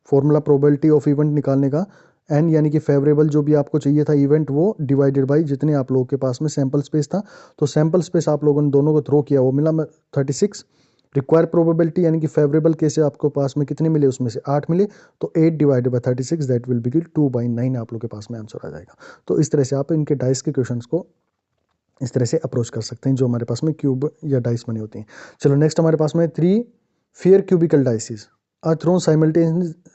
फॉर्मूला प्रोबेबिलिटी ऑफ इवेंट निकालने का, एन यानी कि फेवरेबल जो भी आपको चाहिए था इवेंट वो डिवाइडेड बाई जितने आप लोगों के पास में सैंपल स्पेस था। तो सैंपल स्पेस आप लोगों ने दोनों को थ्रो किया, वो मिला 36। रिक्वायर प्रोबेबिलिटी यानी कि फेवरेबल केस आपको पास में कितने मिले, उसमें से 8 मिले, तो 8 divided by 36 that will be 2/9 आप लोग के पास में आंसर आ जाएगा। तो इस तरह से आप इनके डाइस के क्वेश्चंस को इस तरह से अप्रोच कर सकते हैं जो हमारे पास में क्यूब या डाइस बने होते हैं। चलो नेक्स्ट हमारे पास में 3 fair cubical dices are thrown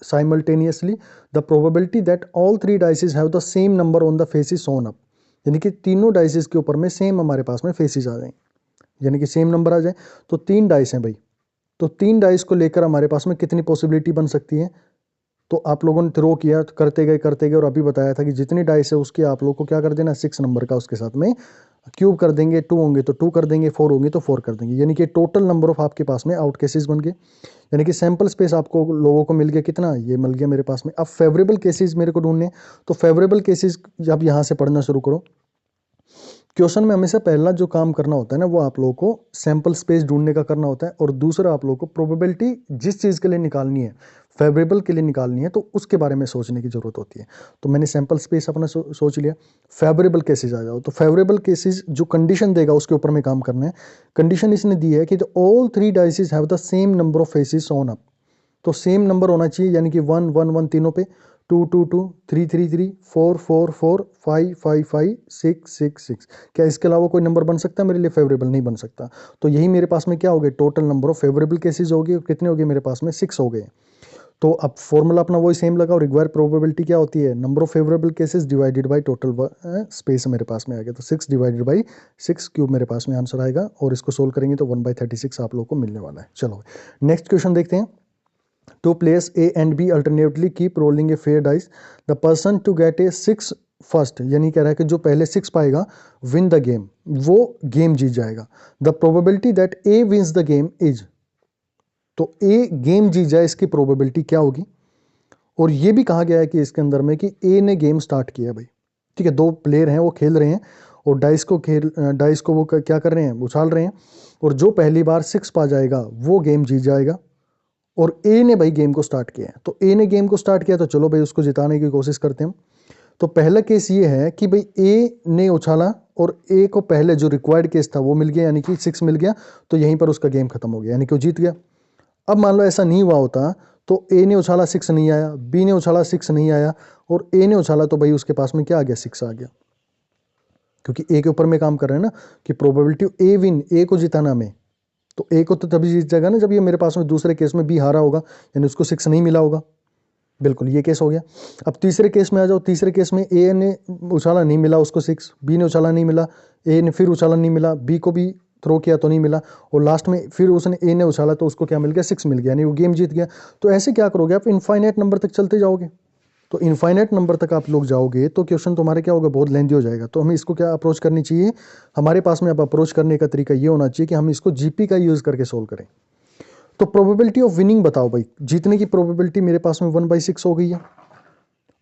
simultaneously, the probability that all 3 dices have the same number on the faces shown up, यानी कि तीनों डाइसेस के ऊपर में सेम हमारे पास में फेसेस आ जाएं, यानी कि सेम नंबर आ जाए। तो 3 डाइस हैं भाई, तो 3 डाइस को लेकर हमारे पास में कितनी पॉसिबिलिटी बन सकती है, तो आप लोगों ने थ्रो किया, करते गए और अभी बताया था कि जितनी डाइस है उसके आप लोग को क्या कर देना, 6 नंबर का उसके साथ में क्यूब कर देंगे, 2 होंगे तो 2 कर देंगे, 4 होंगे तो 4 कर देंगे, यानी कि टोटल नंबर ऑफ आपके पास में आउट केसेस बन गए। यानी कि सैंपल स्पेस आपको लोगों को मिल गया कितना, ये मिल गया मेरे पास में। अब फेवरेबल केसेस मेरे को ढूंढने, तो फेवरेबल केसेस अब यहाँ से पढ़ना शुरू करो, क्वेश्चन में हमेशा पहला जो काम करना होता है ना, वो आप लोगों को सैंपल स्पेस ढूंढने का करना होता है, और दूसरा आप लोगों को प्रोबेबिलिटी जिस चीज़ के लिए निकालनी है, फेवरेबल के लिए निकालनी है, तो उसके बारे में सोचने की ज़रूरत होती है। तो मैंने सैंपल स्पेस अपना सोच लिया, फेवरेबल केसेज आ जाओ। तो फेवरेबल केसेज जो कंडीशन देगा उसके ऊपर में काम करना है। कंडीशन इसने दी है कि all 3 dices have the same number of faces on up. तो सेम नंबर होना चाहिए, यानी कि 1 1 1 तीनों पे, 2 2 2 3 3 3 4 4 4 5 5 5 6 6 6। क्या इसके अलावा कोई नंबर बन सकता है मेरे लिए फेवरेबल? नहीं बन सकता। तो यही मेरे पास में क्या हो गए, total number of favourable cases हो गए। कितने हो गए मेरे पास में? 6 हो गए। तो अब फॉर्मूला अपना वही सेम लगा, और रिक्वायर्ड प्रोबेबिलिटी क्या होती है? Number of favourable cases divided by total space मेरे पास में आ गया। तो 6 डिवाइडेड बाई 6 क्यूब मेरे पास में आंसर आएगा, और इसको सोल्व करेंगे तो 1/36 आप लोगों को मिलने वाला है। चलो नेक्स्ट क्वेश्चन देखते हैं। Two players A and B alternately keep rolling a fair dice. The person to get a 6 first, यानी कह रहा है कि जो पहले 6 पाएगा विन द गेम, वो गेम जीत जाएगा। The probability that A wins the game is, तो A गेम जीत जाए इसकी प्रोबेबिलिटी क्या होगी? और ये भी कहा गया है कि इसके अंदर में कि A ने गेम स्टार्ट किया भाई, ठीक है। 2 प्लेयर हैं, वो खेल रहे हैं, और डाइस को वो क्या कर रहे हैं? उछाल रहे हैं, और जो पहली बार 6 पा जाएगा वो गेम जीत जाएगा। और ए ने भाई गेम को स्टार्ट किया है, तो ए ने गेम को स्टार्ट किया, तो चलो भाई उसको जिताने की कोशिश करते हैं। तो पहला केस ये है कि भाई ए ने उछाला, और ए को पहले जो रिक्वायर्ड केस था वो मिल गया, यानी कि 6 मिल गया, तो यहीं पर उसका गेम खत्म हो गया, यानी कि वो जीत गया। अब मान लो ऐसा नहीं हुआ होता, तो ए ने उछाला 6 नहीं आया, बी ने उछाला 6 नहीं आया, और ए ने उछाला, तो भाई उसके पास में क्या आ गया? 6 आ गया, क्योंकि ए के ऊपर में काम कर रहे हैं ना, कि प्रोबेबिलिटी ए विन, ए को जिताना में, तो ए को तो तभी जीत जाएगा ना जब ये मेरे पास में दूसरे केस में बी हारा होगा, यानी उसको 6 नहीं मिला होगा। बिल्कुल, ये केस हो गया। अब तीसरे केस में आ जाओ। तीसरे केस में ए ने उछाला, नहीं मिला उसको 6, बी ने उछाला, नहीं मिला, ए ने फिर उछाला, नहीं मिला, बी को भी थ्रो किया तो नहीं मिला, और लास्ट में फिर उसने ए ने उछाला, तो उसको क्या मिल गया? 6 मिल गया, यानी वो गेम जीत गया। तो ऐसे क्या करोगे आप? इनफाइनाइट नंबर तक चलते जाओगे। तो इनफाइनाइट नंबर तक आप लोग जाओगे तो क्वेश्चन तुम्हारे क्या होगा? बहुत लेंथी हो जाएगा। तो हमें इसको क्या अप्रोच करनी चाहिए? हमारे पास में अब अप्रोच करने का तरीका ये होना चाहिए कि हम इसको जीपी का यूज़ करके सोल्व करें। तो प्रोबेबिलिटी ऑफ विनिंग बताओ भाई, जीतने की प्रोबेबिलिटी मेरे पास में 1/6 हो गई है।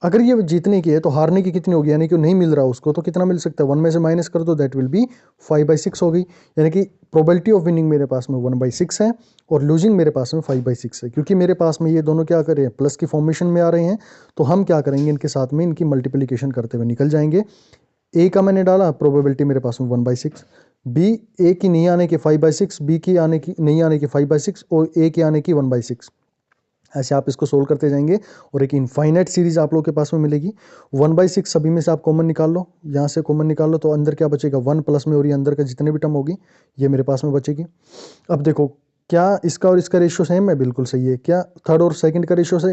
अगर ये जीतने की है तो हारने की कितनी होगी? यानी कि नहीं मिल रहा उसको, तो कितना मिल सकता है? 1 में से माइनस कर दो, दैट विल बी 5/6 हो गई। यानी कि प्रोबेबिलिटी ऑफ विनिंग मेरे पास में 1/6 है, और लूजिंग मेरे पास में 5/6 है। क्योंकि मेरे पास में ये दोनों क्या कर रहे हैं? प्लस की फॉर्मेशन में आ रहे हैं, तो हम क्या करेंगे? इनके साथ में इनकी मल्टीप्लिकेशन करते हुए निकल जाएंगे। ए का मैंने डाला, प्रोबेबिलिटी मेरे पास में 1/6, बी ए की नहीं आने के 5/6, बी की आने की नहीं आने की 5/6, और ए के आने की 1/6। ऐसे आप इसको सोल्व करते जाएंगे, और एक इनफाइनाइट सीरीज आप लोग के पास में मिलेगी। 1/6 सभी में से आप कॉमन निकाल लो, यहाँ से कॉमन निकाल लो, तो अंदर क्या बचेगा? 1 प्लस में, और ये अंदर का जितने भी टर्म होगी ये मेरे पास में बचेगी। अब देखो, क्या इसका और इसका रेशियो सेम है? बिल्कुल सही है। क्या थर्ड और सेकंड का रेशियो से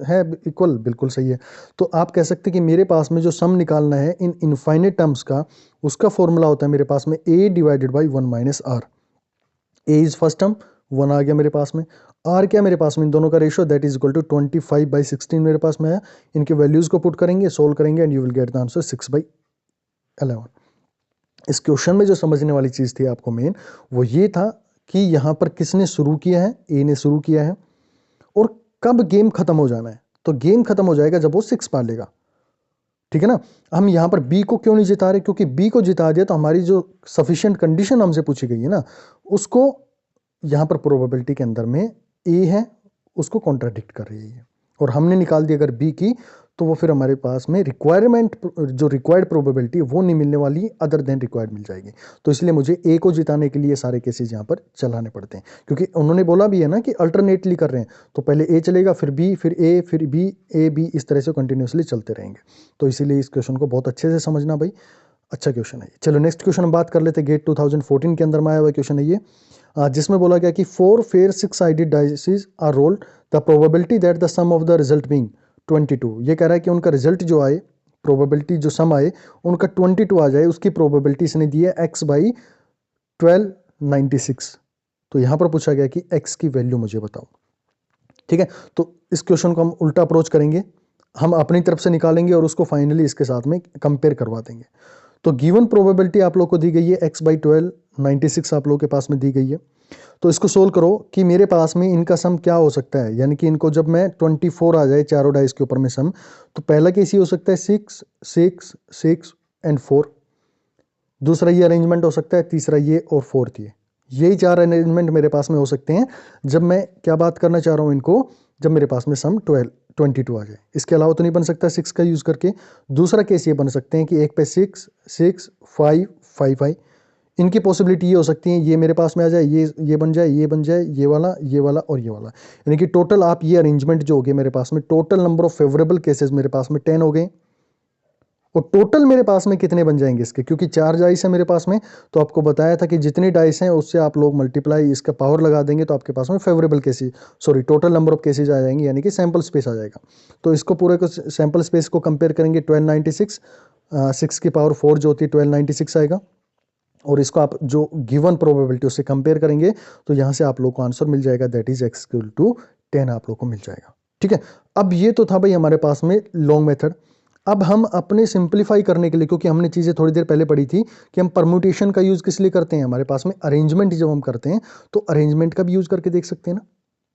है इक्वल? बिल्कुल सही है। तो आप कह सकते हैं कि मेरे पास में जो सम निकालना है इन इनफाइनाइट टर्म्स का, उसका फॉर्मूला होता है मेरे पास में a divided by 1 minus r. A is first term, 1 आ गया मेरे पास में। आर क्या मेरे पास में? इन दोनों का ratio, that is equal to 25/16 मेरे पास में है। इनके वैल्यूज को पुट करेंगे, सोल्व करेंगे, and you will get the answer 6/11। इस क्वेश्चन में जो समझने वाली चीज थी आपको मेन, वो ये था कि यहाँ पर किसने शुरू किया है? ए ने शुरू किया है। और कब गेम खत्म हो जाना है? तो गेम खत्म हो जाएगा जब वो 6 पा लेगा, ठीक है ना। हम यहाँ पर बी को क्यों नहीं जिता रहे? क्योंकि बी को जिता दिया तो हमारी जो सफिशिएंट कंडीशन हमसे पूछी गई है ना, उसको यहाँ पर प्रोबेबिलिटी के अंदर में ए है, उसको कॉन्ट्राडिक्ट कर रही है, और हमने निकाल दी अगर बी की, तो वो फिर हमारे पास में रिक्वायरमेंट, जो रिक्वायर्ड प्रोबेबिलिटी वो नहीं मिलने वाली, अदर देन रिक्वायर्ड मिल जाएगी। तो इसलिए मुझे ए को जिताने के लिए सारे केसेस यहाँ पर चलाने पड़ते हैं, क्योंकि उन्होंने बोला भी है ना कि अल्टरनेटली कर रहे हैं, तो पहले ए चलेगा, फिर बी, फिर ए, फिर बी, ए बी, इस तरह से कंटिन्यूसली चलते रहेंगे। तो इसीलिए इस क्वेश्चन को बहुत अच्छे से समझना भाई, अच्छा क्वेश्चन है। चलो नेक्स्ट क्वेश्चन हम बात कर लेते हैं। गेट 2014 के अंदर में आया हुआ क्वेश्चन है ये, जिसमें बोला गया कि 4 fair 6 sided dices are rolled, the probability that the sum of the result being 22। ये कह रहा है कि उनका रिजल्ट जो आए, प्रोबेबिलिटी जो सम आए उनका 22 आ जाए, उसकी प्रोबेबिलिटी इसने दी है x/1296। तो यहाँ पर पूछा गया कि x की वैल्यू मुझे बताओ, ठीक है। तो इस क्वेश्चन को हम उल्टा अप्रोच करेंगे, हम अपनी तरफ से निकालेंगे और उसको फाइनली इसके साथ में कंपेयर करवा देंगे। तो गिवन प्रोबेबिलिटी आप लोग को दी गई है x/1296 आप लोगों के पास में दी गई है। तो इसको सोल्व करो कि मेरे पास में इनका सम क्या हो सकता है, यानी कि इनको जब मैं 24 आ जाए चारों डाइस के ऊपर में सम, तो पहला केस ये हो सकता है 6 6 6 एंड 4। दूसरा ये अरेंजमेंट हो सकता है, तीसरा ये और फोर्थ ये। यही 4 अरेंजमेंट मेरे पास में हो सकते हैं जब मैं क्या बात करना चाह रहा हूँ इनको, जब मेरे पास में सम 22 आ जाए। इसके अलावा तो नहीं बन सकता 6 का यूज़ करके। दूसरा केस ये बन सकते हैं कि एक पे 6 6 5 5 आई, इनकी पॉसिबिलिटी ये हो सकती है ये मेरे पास में आ जाए, ये बन जाए, ये बन जाए, ये वाला और ये वाला। यानी कि टोटल आप ये अरेंजमेंट जो हो गए मेरे पास में, total number of favourable cases मेरे पास में 10 हो गए। और टोटल मेरे पास में कितने बन जाएंगे इसके, क्योंकि 4 डाइस है मेरे पास में, तो आपको बताया था कि जितने डाइस हैं उससे आप लोग मल्टीप्लाई इसका पावर लगा देंगे तो आपके पास में favourable cases, sorry total number of cases आ जाएंगे, यानी कि सैंपल स्पेस आ जाएगा। तो इसको पूरे को सैंपल स्पेस को कंपेयर करेंगे 1296, 6 की पावर 4 जो होती है 1296 आएगा। और इसको आप जो गिवन प्रोबेबिलिटी उससे कंपेयर करेंगे तो यहाँ से आप लोग को आंसर मिल जाएगा, that is x equal to 10 आप लोग को मिल जाएगा। ठीक है, अब ये तो था भाई हमारे पास में लॉन्ग मेथड। अब हम अपने सिंप्लीफाई करने के लिए, क्योंकि हमने चीज़ें थोड़ी देर पहले पढ़ी थी कि हम परम्यूटेशन का यूज़ किस लिए करते हैं, हमारे पास में अरेंजमेंट जब हम करते हैं तो अरेंजमेंट का भी यूज़ करके देख सकते हैं ना।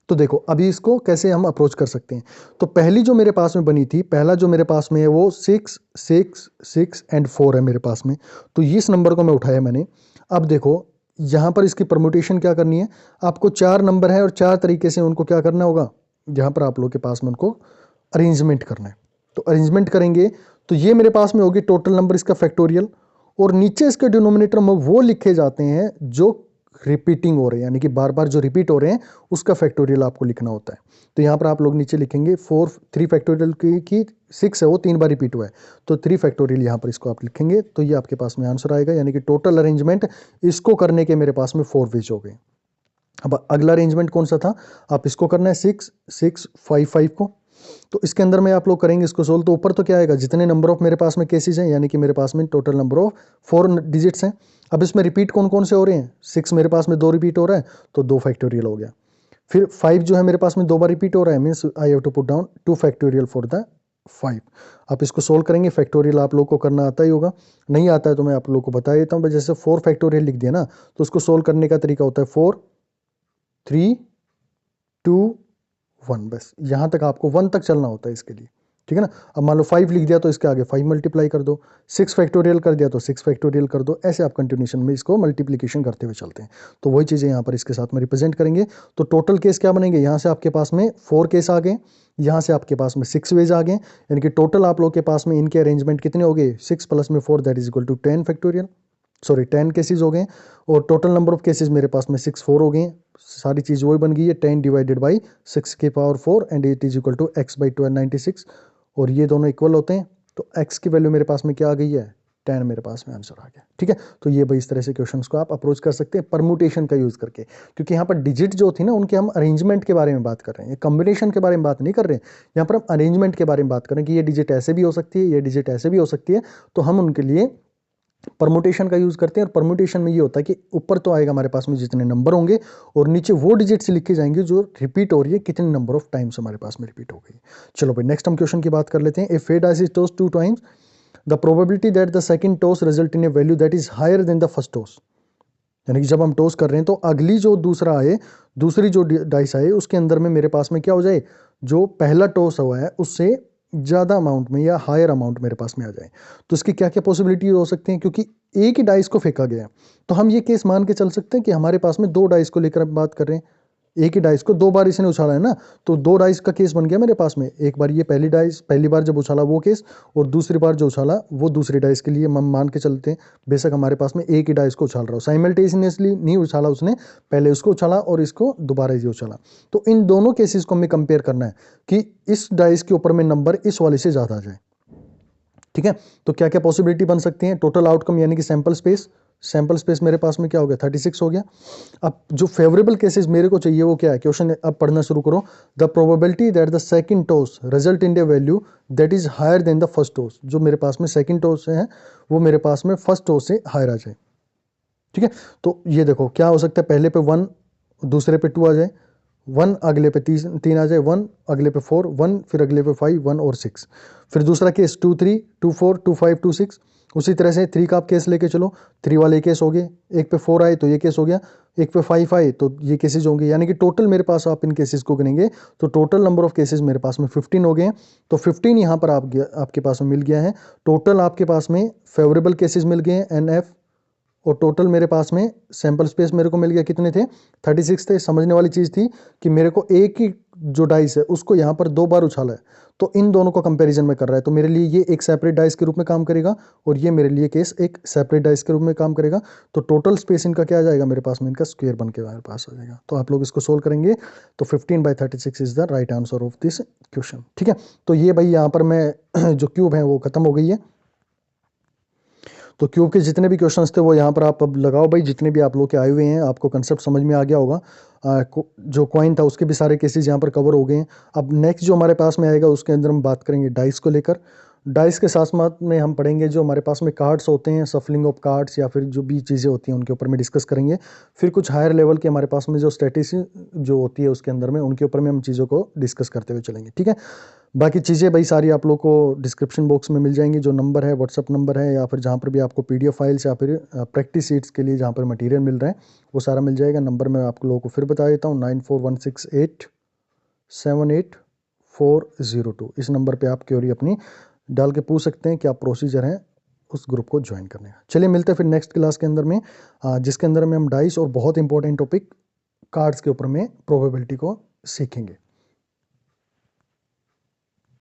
तो देखो अभी इसको कैसे हम अप्रोच कर सकते हैं। तो पहली जो मेरे पास में बनी थी, पहला जो मेरे पास में है वो 6 6 6 एंड 4 है मेरे पास में। तो इस नंबर को मैं उठाया मैंने। अब देखो यहाँ पर इसकी परम्यूटेशन क्या करनी है, आपको 4 नंबर है और 4 तरीके से उनको क्या करना होगा, यहाँ पर आप लोग के पास में उनको अरेंजमेंट करना है। तो अरेंजमेंट करेंगे तो ये मेरे पास में होगी टोटल नंबर इसका फैक्टोरियल, और नीचे इसके डिनोमिनेटर में वो लिखे जाते हैं जो रिपीटिंग हो रहे हैं, यानी कि बार बार जो रिपीट हो रहे हैं उसका फैक्टोरियल आपको लिखना होता है। तो यहाँ पर आप लोग नीचे लिखेंगे 3 फैक्टोरियल की 6 है वो 3 बार रिपीट हुआ है, तो 3 फैक्टोरियल यहाँ पर इसको आप लिखेंगे तो ये आपके पास में आंसर आएगा। यानी कि टोटल अरेंजमेंट इसको करने के मेरे पास में 4 वेज हो गए। अब अगला अरेंजमेंट कौन सा था, आप इसको करना है 6 6 5 5 को। तो इसके अंदर में आप लोग करेंगे इसको सोल्व, तो ऊपर तो क्या आएगा, जितने नंबर ऑफ मेरे पास में केसेस हैं, यानी कि मेरे पास में टोटल नंबर ऑफ 4 डिजिट्स हैं। अब इसमें रिपीट कौन कौन से हो रहे हैं, 6 मेरे पास में 2 रिपीट हो रहा है तो 2 फैक्टोरियल हो गया। फिर 5 जो है मेरे पास में 2 बार रिपीट हो रहा है, means I have to put down 2 factorial for the 5। आप इसको सोल्व करेंगे, फैक्टोरियल आप लोग को करना आता ही होगा, नहीं आता है तो मैं आप लोग को बता देता हूँ। जैसे 4 फैक्टोरियल लिख दिया ना, तो उसको सोल्व करने का तरीका होता है 4 3 2 1, बस यहाँ तक आपको 1 तक चलना होता है इसके लिए। ठीक है ना। अब मान लो 5 लिख दिया तो इसके आगे 5 मल्टीप्लाई कर दो, 6 फैक्टोरियल कर दिया तो 6 फैक्टोरियल कर दो, ऐसे आप कंटिन्यूशन में इसको मल्टीप्लिकेशन करते हुए चलते हैं। तो वही चीज़ें यहाँ पर इसके साथ में रिप्रेजेंट करेंगे। तो टोटल केस क्या बनेंगे, यहाँ से आपके पास में 4 केस आ गए, यहाँ से आपके पास में 6 वेज आ गए, यानी कि टोटल आप लोग के पास में इनके अरेंजमेंट कितने हो गए, 6 + 4 that is equal to 10 factorial, sorry 10 cases हो गए। और टोटल नंबर ऑफ केसेज मेरे पास में 6 4 हो गए, सारी चीज़ वही बन गई है 10 डिवाइडेड बाई 6 की power 4 and it is equal to x by 1296, और ये दोनों इक्वल होते हैं। तो x की वैल्यू मेरे पास में क्या आ गई है, 10 मेरे पास में आंसर आ गया। ठीक है, तो ये भाई इस तरह से क्वेश्चंस को आप अप्रोच कर सकते हैं परम्यूटेशन का यूज़ करके, क्योंकि यहाँ पर डिजिट जो थी ना उनके हम अरेंजमेंट के बारे में बात कर रहे हैं, कॉम्बिनेशन के बारे में बात नहीं कर रहे हैं। यहाँ पर हम अरेंजमेंट के बारे में बात कर रहे हैं कि ये डिजिट ऐसे भी हो सकती है, ये डिजिट ऐसे भी हो सकती है, तो हम उनके लिए परमुटेशन का यूज़ करते हैं। और परमुटेशन में ये होता है कि ऊपर तो आएगा हमारे पास में जितने नंबर होंगे, और नीचे वो डिजिट्स लिखे जाएंगे जो रिपीट हो रही है, कितने नंबर ऑफ टाइम्स हमारे पास में रिपीट हो गई। चलो भाई नेक्स्ट हम क्वेश्चन की बात कर लेते हैं। If a dice is tossed 2 times, the probability that the second toss result in a value that is higher than the first toss, यानी कि जब हम टॉस कर रहे हैं तो अगली जो दूसरा आए, दूसरी जो डाइस आए उसके अंदर में मेरे पास में क्या हो जाए, जो पहला टॉस हुआ है उससे ज़्यादा अमाउंट में या हायर अमाउंट मेरे पास में आ जाए। तो इसकी क्या क्या पॉसिबिलिटी हो सकती हैं, क्योंकि एक ही डाइस को फेंका गया है तो हम ये केस मान के चल सकते हैं कि हमारे पास में 2 डाइस को लेकर बात कर रहे हैं, एक ही डाइस को 2 बार इसने उछाला है ना, तो 2 डाइस का केस बन गया मेरे पास में। एक बार ये पहली डाइस पहली बार जब उछाला वो केस, और दूसरी बार जो उछाला वो दूसरी डाइस के लिए हम मान के चलते हैं, बेशक हमारे पास में एक ही डाइस को उछाल रहा हो, साइमल्टेनियसली नहीं उछाला उसने, पहले उसको उछाला और इसको दोबारा ये उछाला। तो इन दोनों केसेस को हमें कंपेयर करना है कि इस डाइस के ऊपर में नंबर इस वाले से ज़्यादा आ जाए। ठीक है, तो क्या क्या पॉसिबिलिटी बन सकती हैं, टोटल आउटकम यानी कि सैंपल स्पेस मेरे पास में क्या हो गया 36 हो गया। अब जो फेवरेबल केसेस मेरे को चाहिए वो क्या है, क्वेश्चन अब पढ़ना शुरू करो। The probability that the second toss result in the value that is higher than the first toss, जो मेरे पास में सेकंड टॉस है वो मेरे पास में फर्स्ट टॉस से हायर आ जाए। ठीक है, तो ये देखो क्या हो सकता है, पहले पे 1 दूसरे पे 2 आ जाए, 1 अगले पे 3 आ जाए, 1 अगले पे 4 1 फिर अगले पे 5 1 और 6। फिर दूसरा केस 2 3 2 4 2 5 2 6, उसी तरह से 3 का आप केस लेके चलो, 3 वाले केस हो गए, एक पे 4 आए तो ये केस हो गया, एक पे 5 आए तो ये केसेस होंगे, यानी कि टोटल मेरे पास आप इन केसेस को गिनेंगे तो टोटल नंबर ऑफ केसेस मेरे पास में 15 हो गए। तो 15 यहाँ पर आपके पास में मिल गया है। टोटल आपके पास में फेवरेबल केसेस मिल गए हैं NF और टोटल मेरे पास में सैंपल स्पेस मेरे को मिल गया, कितने थे, 36 थे। समझने वाली चीज़ थी कि मेरे को एक ही जो डाइस है उसको यहाँ पर 2 बार उछाला है, तो इन दोनों को कंपैरिजन में कर रहा है, तो मेरे लिए ये एक सेपरेट डाइस के रूप में काम करेगा और ये मेरे लिए केस एक सेपरेट डाइस के रूप में काम करेगा। तो टोटल स्पेस इनका क्या आ जाएगा मेरे पास में, इनका स्क्वायर बन के मेरे पास आ जाएगा। तो आप लोग इसको सोल्व करेंगे तो 15/36 is the right answer of this question. ठीक है, तो ये भाई यहाँ पर मैं जो क्यूब है वो खत्म हो गई है। तो क्यूब के जितने भी क्वेश्चंस थे वो यहाँ पर आप अब लगाओ भाई, जितने भी आप लोग के आए हुए हैं, आपको कंसेप्ट समझ में आ गया होगा। जो कॉइन था उसके भी सारे केसेस यहाँ पर कवर हो गए हैं। अब नेक्स्ट जो हमारे पास में आएगा उसके अंदर हम बात करेंगे डाइस को लेकर। डाइस के साथ साथ में हम पढ़ेंगे जो हमारे पास में कार्ड्स होते हैं, सफलिंग ऑफ कार्ड्स, या फिर जो भी चीज़ें होती हैं उनके ऊपर में डिस्कस करेंगे। फिर कुछ हायर लेवल के हमारे पास में जो स्टैटिस्टिक्स जो होती है उसके अंदर में, उनके ऊपर में हम चीज़ों को डिस्कस करते हुए चलेंगे। ठीक है, बाकी चीज़ें भाई सारी आप लोग को डिस्क्रिप्शन बॉक्स में मिल जाएंगी। जो नंबर है, व्हाट्सअप नंबर है, या फिर जहाँ पर भी आपको पीडीएफ फाइल्स या फिर प्रैक्टिस शीट्स के लिए जहाँ पर मटेरियल मिल रहा है वो सारा मिल जाएगा। नंबर मैं आप लोगों को फिर बता देता हूँ, 9416878402। इस नंबर पे आप क्वेरी अपनी डाल के पूछ सकते हैं कि आप प्रोसीजर हैं उस ग्रुप को ज्वाइन करने का। चलिए मिलते हैं फिर नेक्स्ट क्लास के अंदर में, जिसके अंदर में हम डाइस और बहुत इंपॉर्टेंट टॉपिक कार्ड्स के ऊपर में प्रोबेबिलिटी को सीखेंगे।